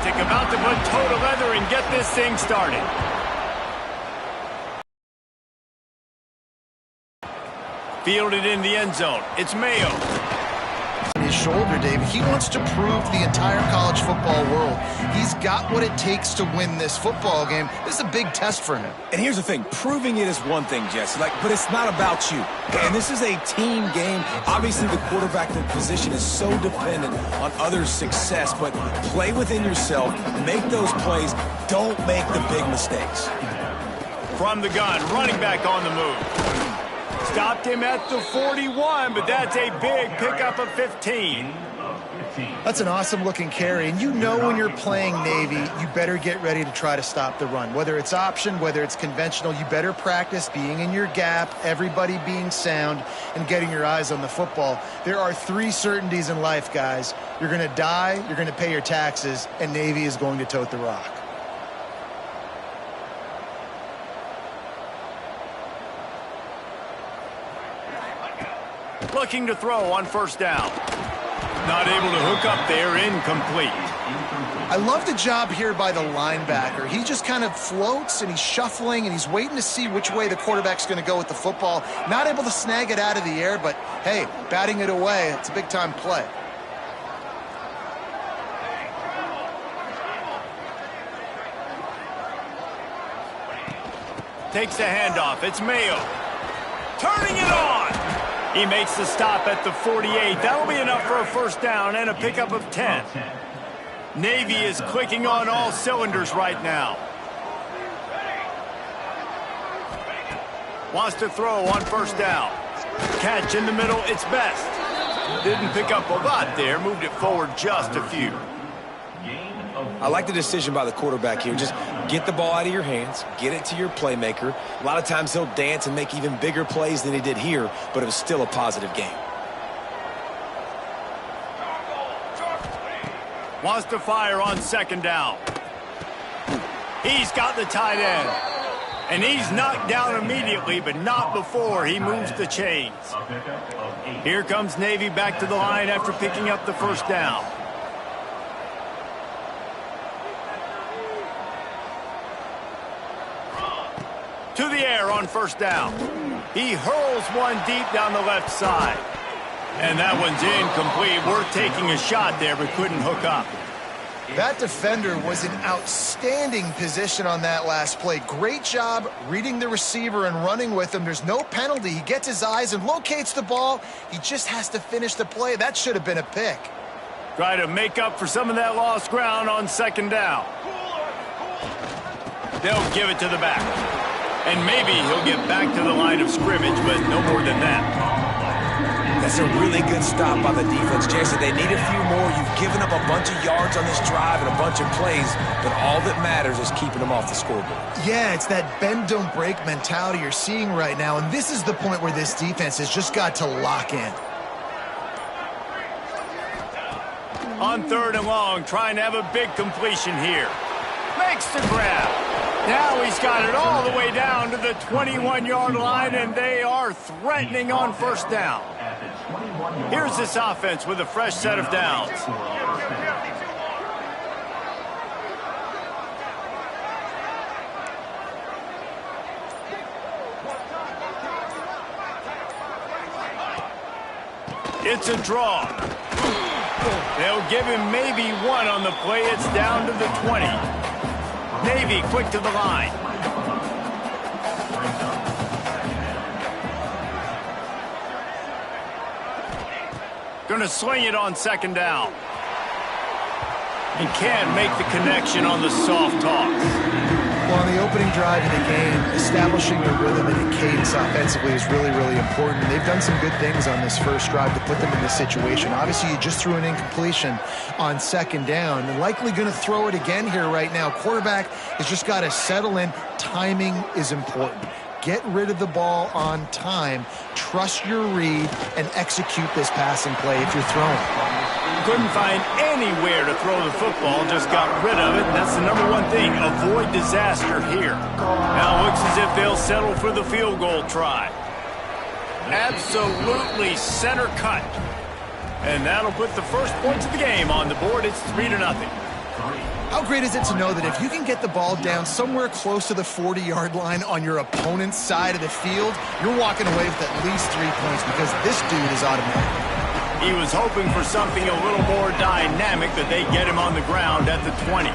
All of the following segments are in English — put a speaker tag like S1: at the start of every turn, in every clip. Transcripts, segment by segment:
S1: frantic, about to put toe to leather and get this thing started. Fielded in the end zone. It's Mayo.
S2: His shoulder, David. He wants to prove to the entire college football world he's got what it takes to win this football game. This is a big test for him.
S3: And here's the thing. Proving it is one thing, Jesse. But it's not about you. And this is a team game. Obviously, the quarterback position is so dependent on others' success. But play within yourself. Make those plays. Don't make the big mistakes.
S1: From the gun, running back on the move. Stopped him at the 41, but that's a big pickup of 15.
S2: That's an awesome-looking carry, and you know when you're playing Navy, you better get ready to try to stop the run. Whether it's option, whether it's conventional, you better practice being in your gap, everybody being sound, and getting your eyes on the football. There are 3 certainties in life, guys. You're going to die, you're going to pay your taxes, and Navy is going to tote the rock.
S1: Looking to throw on first down. Not able to hook up there, incomplete.
S2: I love the job here by the linebacker. He just kind of floats and he's shuffling and he's waiting to see which way the quarterback's going to go with the football. Not able to snag it out of the air, but hey, batting it away, it's a big-time play.
S1: Takes the handoff. It's Mayo. Turning it on. He makes the stop at the 48. That'll be enough for a first down and a pickup of 10. Navy is clicking on all cylinders right now. Wants to throw on first down. Catch in the middle, it's best. Didn't pick up a lot there, moved it forward just a few.
S3: I like the decision by the quarterback here. Just get the ball out of your hands, get it to your playmaker. A lot of times he'll dance and make even bigger plays than he did here, but it was still a positive game.
S1: Wants to fire on second down. He's got the tight end. And he's knocked down immediately, but not before he moves the chains. Here comes Navy back to the line after picking up the first down. To the air on first down. He hurls one deep down the left side. And that one's incomplete. Worth taking a shot there, but couldn't hook up.
S2: That defender was in outstanding position on that last play. Great job reading the receiver and running with him. There's no penalty. He gets his eyes and locates the ball. He just has to finish the play. That should have been a pick.
S1: Try to make up for some of that lost ground on second down. They'll give it to the back. And maybe he'll get back to the line of scrimmage, but no more than that.
S3: That's a really good stop by the defense, Jason. They need a few more. You've given up a bunch of yards on this drive and a bunch of plays, but all that matters is keeping them off the scoreboard.
S2: Yeah, it's that bend, don't break mentality you're seeing right now, and this is the point where this defense has just got to lock in.
S1: On third and long, trying to have a big completion here. Makes the grab. Now he's got it all the way down to the 21-yard line, and they are threatening on first down. Here's this offense with a fresh set of downs. It's a draw. They'll give him maybe one on the play. It's down to the 20. Navy quick to the line. Gonna swing it on second down. He can't make the connection on the soft toss.
S2: Well, on the opening drive of the game, establishing a rhythm and a cadence offensively is really, really important. They've done some good things on this first drive to put them in this situation. Obviously, you just threw an incompletion on second down. They're likely going to throw it again here right now. Quarterback has just got to settle in. Timing is important. Get rid of the ball on time. Trust your read and execute this passing play if you're throwing.
S1: Couldn't find anywhere to throw the football, just got rid of it. That's the number one thing. Avoid disaster here. Now it looks as if they'll settle for the field goal try. Absolutely center cut. And that'll put the first points of the game on the board. It's 3-0.
S2: How great is it to know that if you can get the ball down somewhere close to the 40-yard line on your opponent's side of the field, you're walking away with at least 3 points because this dude is automatic.
S1: He was hoping for something a little more dynamic, that they get him on the ground at the 20.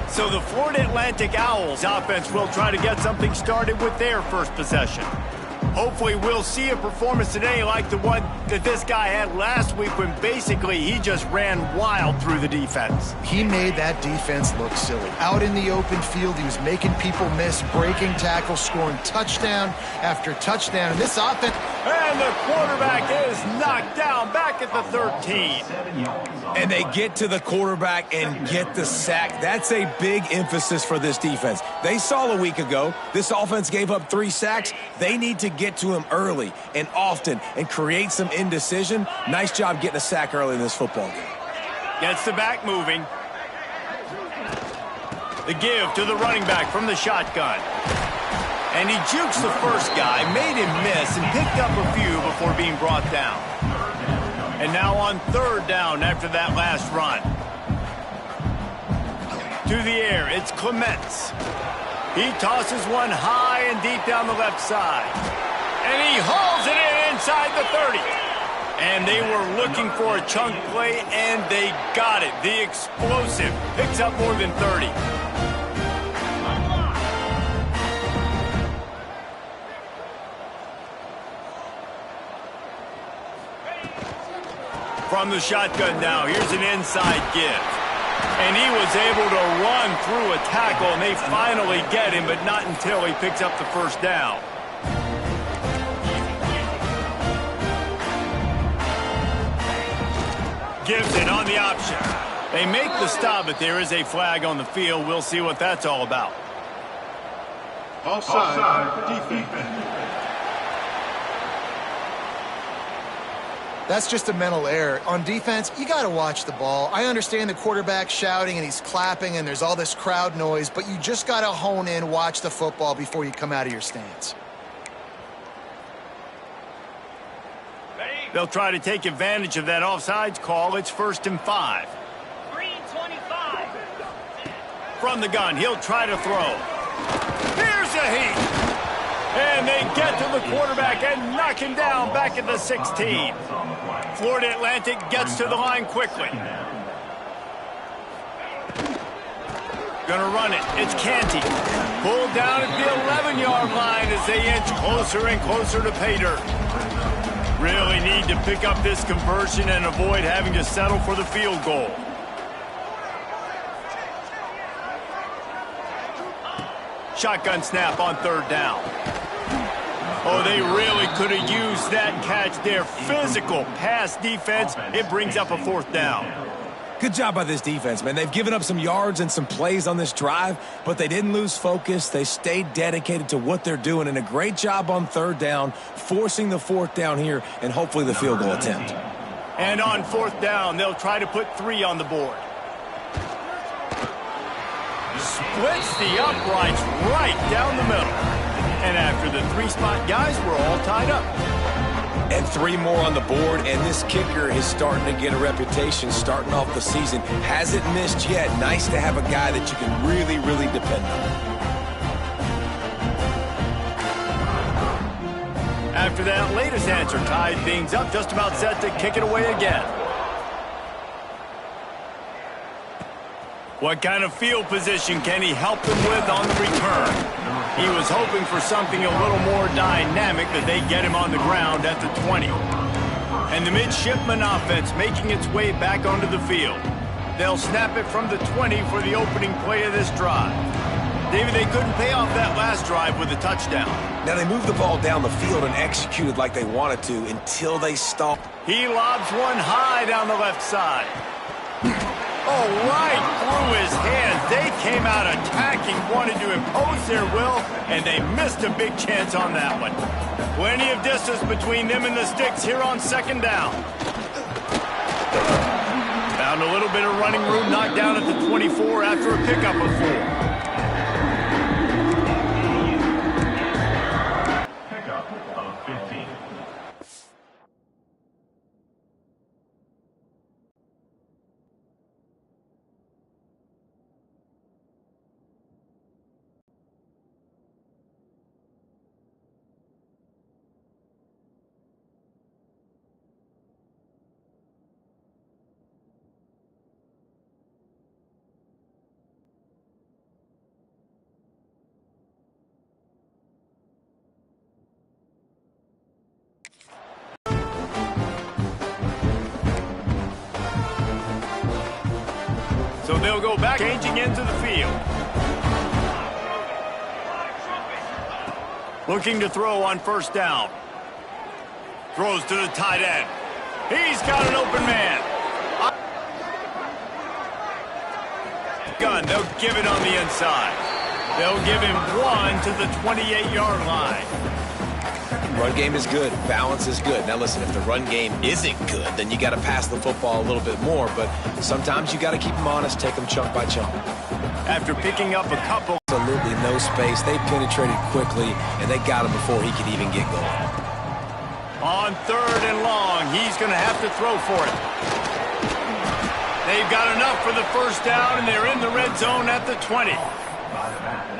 S1: So the Florida Atlantic Owls offense will try to get something started with their first possession. Hopefully we'll see a performance today like the one that this guy had last week when basically he just ran wild through the defense.
S2: He made that defense look silly. Out in the open field, he was making people miss, breaking tackles, scoring touchdown after touchdown. And this offense...
S1: And the quarterback is knocked down back at the 13.
S3: And they get to the quarterback and get the sack. That's a big emphasis for this defense. They saw a week ago, this offense gave up 3 sacks. They need to get to him early and often and create some indecision. Nice job getting a sack early in this football game.
S1: Gets the back moving. The give to the running back from the shotgun. And he jukes the first guy, made him miss, and picked up a few before being brought down. And now on 3rd down after that last run. To the air, it's Clements. He tosses one high and deep down the left side. And he hauls it in inside the 30. And they were looking for a chunk play, and they got it. The explosive picks up more than 30. From the shotgun now, here's an inside give. And he was able to run through a tackle, and they finally get him, but not until he picks up the first down. Gibson on the option. They make the stop, but there is a flag on the field. We'll see what that's all about.
S4: Offside, defense.
S2: That's just a mental error. On defense, you got to watch the ball. I understand the quarterback shouting and he's clapping and there's all this crowd noise, but you just got to hone in, watch the football before you come out of your stance.
S1: They'll try to take advantage of that offsides call. It's 1st and 5.
S5: 3:25.
S1: From the gun, he'll try to throw. Here's a heat. And they get to the quarterback and knock him down back at the 16. Florida Atlantic gets to the line quickly. Gonna run it. It's Canty. Pulled down at the 11-yard line as they inch closer and closer to pay dirt. Really need to pick up this conversion and avoid having to settle for the field goal. Shotgun snap on 3rd down. Oh, they really could have used that catch there. Physical pass defense. It brings up a 4th down.
S3: Good job by this defense, man. They've given up some yards and some plays on this drive, but they didn't lose focus. They stayed dedicated to what they're doing, and a great job on 3rd down, forcing the 4th down here, and hopefully the field goal attempt.
S1: And on 4th down, they'll try to put 3 on the board. Splits the uprights right down the middle. And after the 3-spot guys, we're all tied up.
S3: And 3 more on the board, and this kicker is starting to get a reputation starting off the season. Hasn't missed yet. Nice to have a guy that you can really, really depend on.
S1: After that latest answer tied things up, just about set to kick it away again. What kind of field position can he help them with on the return? He was hoping for something a little more dynamic, that they get him on the ground at the 20. And the midshipman offense making its way back onto the field. They'll snap it from the 20 for the opening play of this drive. David, they couldn't pay off that last drive with a touchdown.
S3: Now they moved the ball down the field and executed like they wanted to until they stopped.
S1: He lobs one high down the left side. Oh, right through his hands. They came out attacking, wanted to impose their will, and they missed a big chance on that one. Plenty of distance between them and the sticks here on 2nd down. Found a little bit of running room, knocked down at the 24 after a pickup of 4. So they'll go back, changing into the field. Looking to throw on first down. Throws to the tight end. He's got an open man. Gun, they'll give it on the inside. They'll give him 1 to the 28-yard line.
S3: Run game is good. Balance is good. Now listen, if the run game isn't good, then you got to pass the football a little bit more. But sometimes you got to keep them honest, take them chunk by chunk.
S1: After picking up a couple.
S3: Absolutely no space. They penetrated quickly, and they got him before he could even get going.
S1: On 3rd and long, he's going to have to throw for it. They've got enough for the first down, and they're in the red zone at the 20.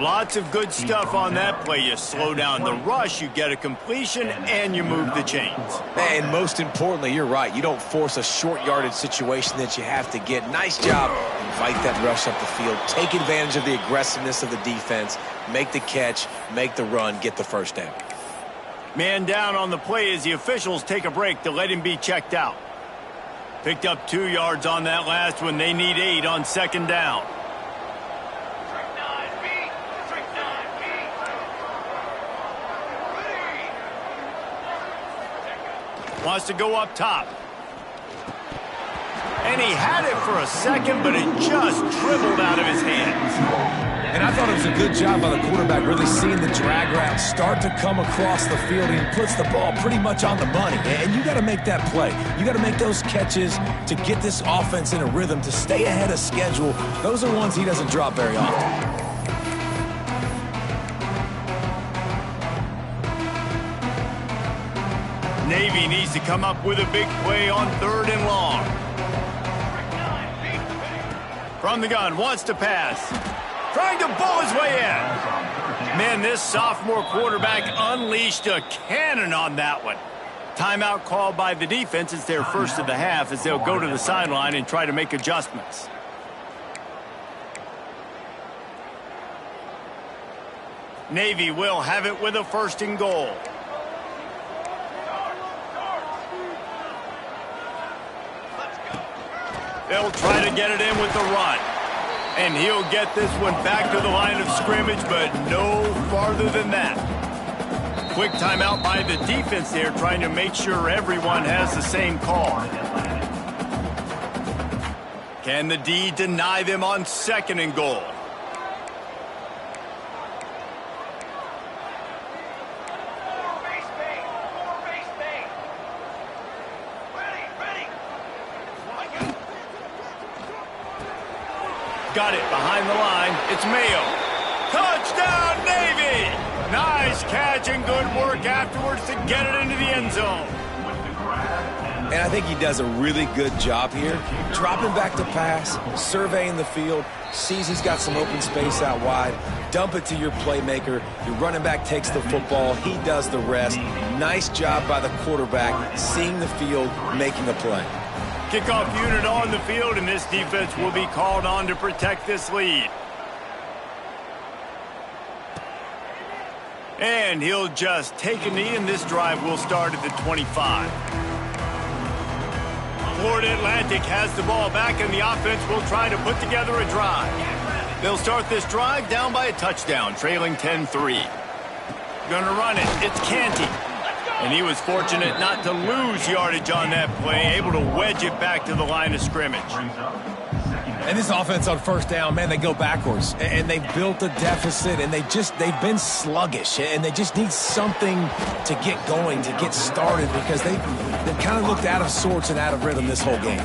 S1: Lots of good stuff on that play. You slow down the rush, you get a completion, and you move the chains.
S3: And most importantly, you're right. You don't force a short yardage situation that you have to get. Nice job. Invite that rush up the field. Take advantage of the aggressiveness of the defense. Make the catch, make the run, get the first down.
S1: Man down on the play as the officials take a break to let him be checked out. Picked up 2 yards on that last one. They need 8 on 2nd down. Wants to go up top. And he had it for a second, but it just dribbled out of his hands.
S3: And I thought it was a good job by the quarterback really seeing the drag route start to come across the field. He puts the ball pretty much on the money. And you got to make that play. You got to make those catches to get this offense in a rhythm, to stay ahead of schedule. Those are ones he doesn't drop very often.
S1: Navy needs to come up with a big play on 3rd and long. From the gun, wants to pass. Trying to bull his way in. Man, this sophomore quarterback unleashed a cannon on that one. Timeout called by the defense. It's their first of the half as they'll go to the sideline and try to make adjustments. Navy will have it with a 1st and goal. They'll try to get it in with the run. And he'll get this one back to the line of scrimmage, but no farther than that. Quick timeout by the defense there, trying to make sure everyone has the same call. Can the D deny them on 2nd and goal? Got it behind the line. It's Mayo. Touchdown, Navy! Nice catch and good work afterwards to get it into the end zone.
S3: And I think he does a really good job here. Dropping back to pass, surveying the field, sees he's got some open space out wide, dump it to your playmaker. Your running back takes the football. He does the rest. Nice job by the quarterback, seeing the field, making a play.
S1: Kickoff unit on the field, and this defense will be called on to protect this lead. And he'll just take a knee, and this drive will start at the 25. Florida Atlantic has the ball back, and the offense will try to put together a drive. They'll start this drive down by a touchdown, trailing 10-3. Gonna run it. It's Canty. And he was fortunate not to lose yardage on that play, able to wedge it back to the line of scrimmage.
S3: And this offense on 1st down, man, they go backwards. And they've built a deficit, and they've been sluggish. And they just need something to get going, to get started, because they've kind of looked out of sorts and out of rhythm this whole game.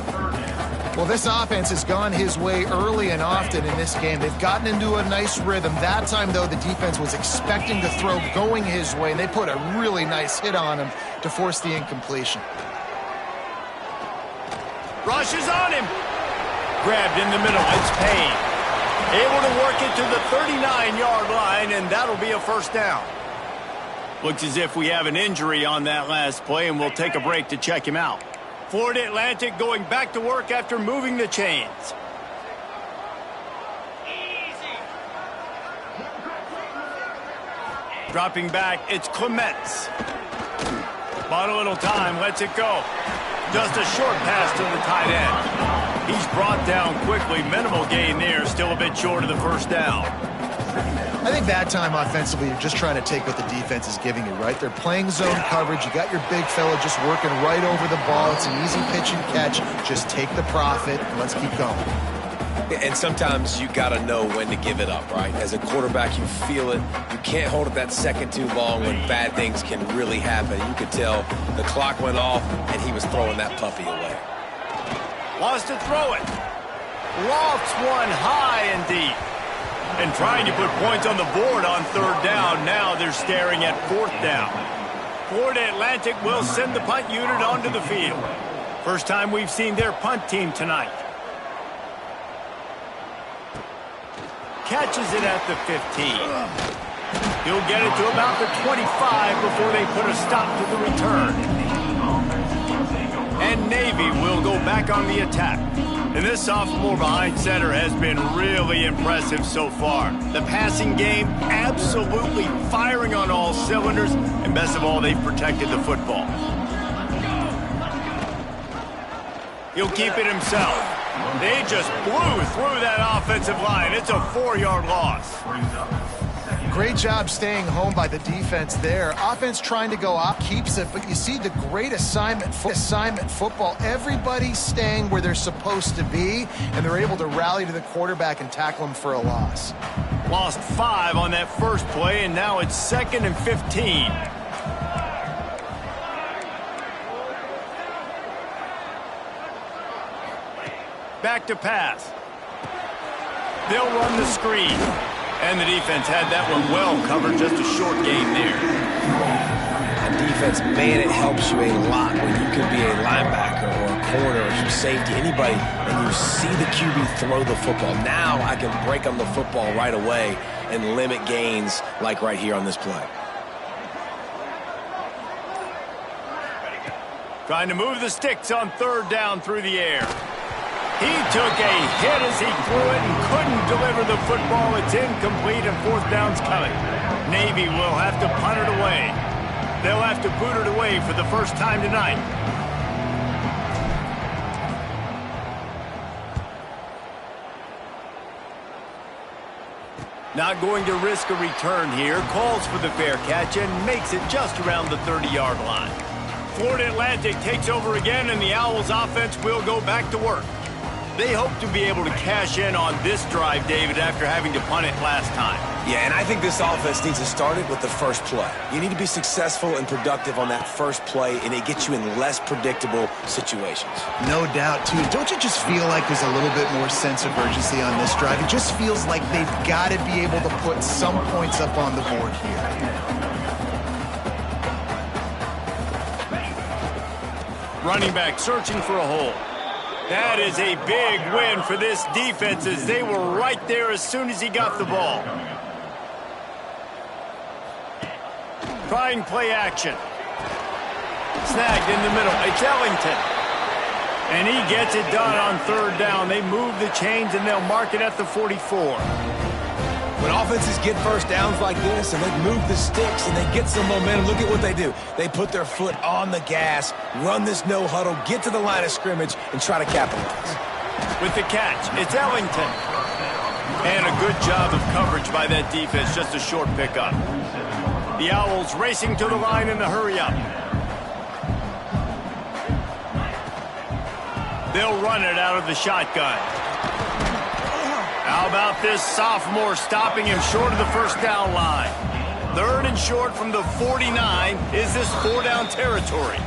S2: Well, this offense has gone his way early and often in this game. They've gotten into a nice rhythm. That time, though, the defense was expecting to throw going his way, and they put a really nice hit on him to force the incompletion.
S1: Rush is on him. Grabbed in the middle. It's Payne. Able to work it to the 39-yard line, and that'll be a 1st down. Looks as if we have an injury on that last play, and we'll take a break to check him out. Florida Atlantic going back to work after moving the chains.
S5: Easy.
S1: Dropping back, it's Clements. Bought a little time, lets it go. Just a short pass to the tight end. He's brought down quickly. Minimal gain there. Still a bit short of the first down.
S2: I think that time offensively, you're just trying to take what the defense is giving you, right? They're playing zone coverage. You got your big fella just working right over the ball. It's an easy pitch and catch. Just take the profit and let's keep going.
S3: And sometimes you got to know when to give it up, right? As a quarterback, you feel it. You can't hold it that second too long when bad things can really happen. You could tell the clock went off and he was throwing that puppy away.
S1: Wants to throw it. Lofts one high and deep. And trying to put points on the board on third down. Now they're staring at fourth down. Florida Atlantic will send the punt unit onto the field. First time we've seen their punt team tonight. Catches it at the 15. He'll get it to about the 25 before they put a stop to the return. And Navy will go back on the attack. And this sophomore behind center has been really impressive so far. The passing game absolutely firing on all cylinders. And best of all, they've protected the football. He'll keep it himself. They just blew through that offensive line. It's a 4-yard loss.
S2: Great job staying home by the defense there. Offense trying to go up, keeps it, but you see the great assignment football. Everybody's staying where they're supposed to be, and they're able to rally to the quarterback and tackle him for a loss.
S1: Lost 5 on that first play, and now it's 2nd and 15. Back to pass. They'll run the screen. And the defense had that one well covered, just a short gain there.
S3: On defense, man, it helps you a lot when you can be a linebacker or a corner or some safety, anybody, and you see the QB throw the football. Now I can break on the football right away and limit gains like right here on this play.
S1: Trying to move the sticks on third down through the air. He took a hit as he threw it and couldn't deliver the football. It's incomplete and fourth down's coming. Navy will have to punt it away. They'll have to boot it away for the first time tonight. Not going to risk a return here. Calls for the fair catch and makes it just around the 30-yard line. Florida Atlantic takes over again, and the Owls offense will go back to work. They hope to be able to cash in on this drive, David, after having to punt it last time.
S3: Yeah, and I think this offense needs to start it with the first play. You need to be successful and productive on that first play, and it gets you in less predictable situations.
S2: No doubt, too. Don't you just feel like there's a little bit more sense of urgency on this drive? It just feels like they've got to be able to put some points up on the board here.
S1: Running back searching for a hole. That is a big win for this defense as they were right there as soon as he got the ball. Trying play action. Snagged in the middle. It's Ellington. And he gets it done on third down. They move the chains and they'll mark it at the 44.
S3: When offenses get first downs like this and they move the sticks and they get some momentum, look at what they do. They put their foot on the gas, run this no huddle, get to the line of scrimmage, and try to capitalize.
S1: With the catch, it's Ellington. And a good job of coverage by that defense, just a short pickup. The Owls racing to the line in the hurry-up. They'll run it out of the shotgun. How about this sophomore stopping him short of the first down line? Third and short from the 49. Is this 4-down territory?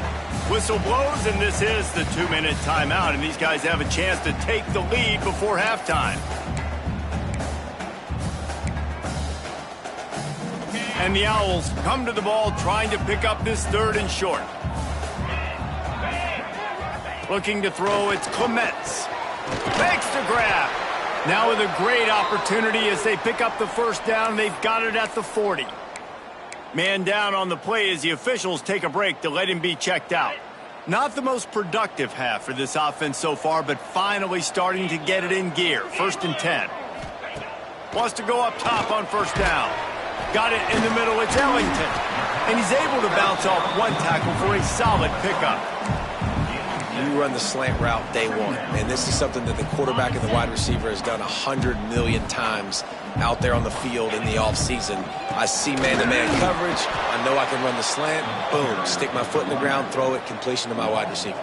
S1: Whistle blows, and this is the 2-minute timeout, and these guys have a chance to take the lead before halftime. And the Owls come to the ball trying to pick up this third and short. Looking to throw, it's Clements. Makes the grab. Now with a great opportunity as they pick up the first down. They've got it at the 40. Man down on the play as the officials take a break to let him be checked out. Not the most productive half for this offense so far, but finally starting to get it in gear. 1st and 10. Wants to go up top on first down. Got it in the middle. It's Ellington. And he's able to bounce off one tackle for a solid pickup.
S3: you run the slant route day one. And this is something that the quarterback and the wide receiver has done 100 million times out there on the field in the offseason. I see man-to-man coverage. I know I can run the slant. Boom. Stick my foot in the ground, throw it, completion to my wide receiver.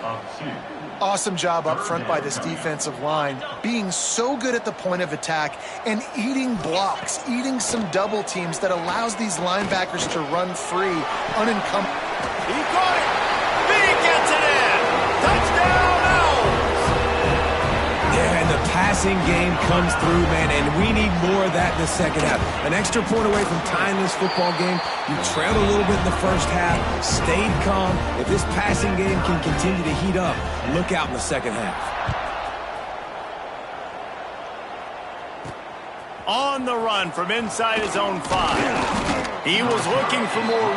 S2: Awesome job up front by this defensive line, being so good at the point of attack and eating blocks, eating some double teams that allows these linebackers to run free, unencumbered.
S1: He caught it. Big gets it in. Touchdown, Owls.
S3: Yeah, and the passing game comes through, man, and we need more of that in the second half. An extra point away from tying this football game. You trailed a little bit in the first half, stayed calm. If this passing game can continue to heat up, look out in the second half.
S1: On the run from inside his own 5. He was looking for more